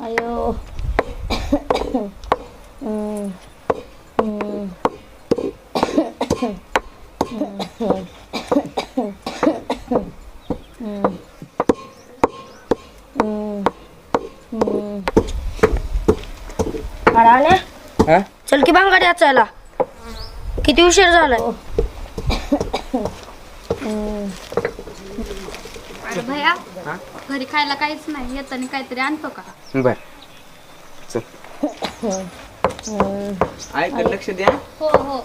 अयो अरे हा चल की बांगाडी वाचायला. किती उशीर झालाय. अरे भैया हा घरी खायला काहीच नाही, येताना काहीतरी आणतो का? बर चल ऐक लक्ष द्या. हो हो.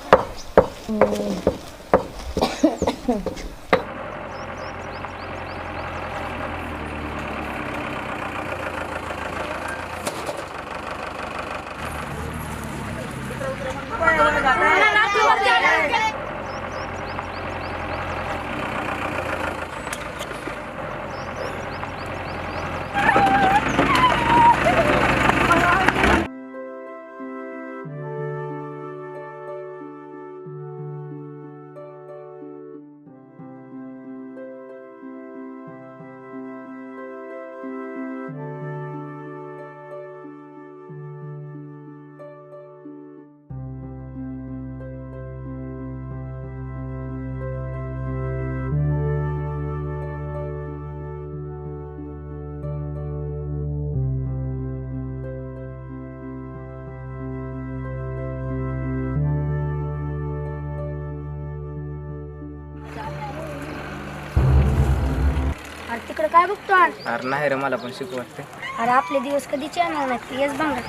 अरे तिकडे काय बघतो आज. अरे नाही रे मला पण शिकू वाटते. अरे आपले दिवस कधीच येणार नाहीत. येस बांगड.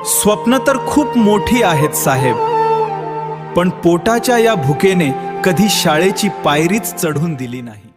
स्वप्न तर खूप मोठी आहेत साहेब, पण पोटाच्या या भुकेने कधी शाळेची पायरीच चढून दिली नाही.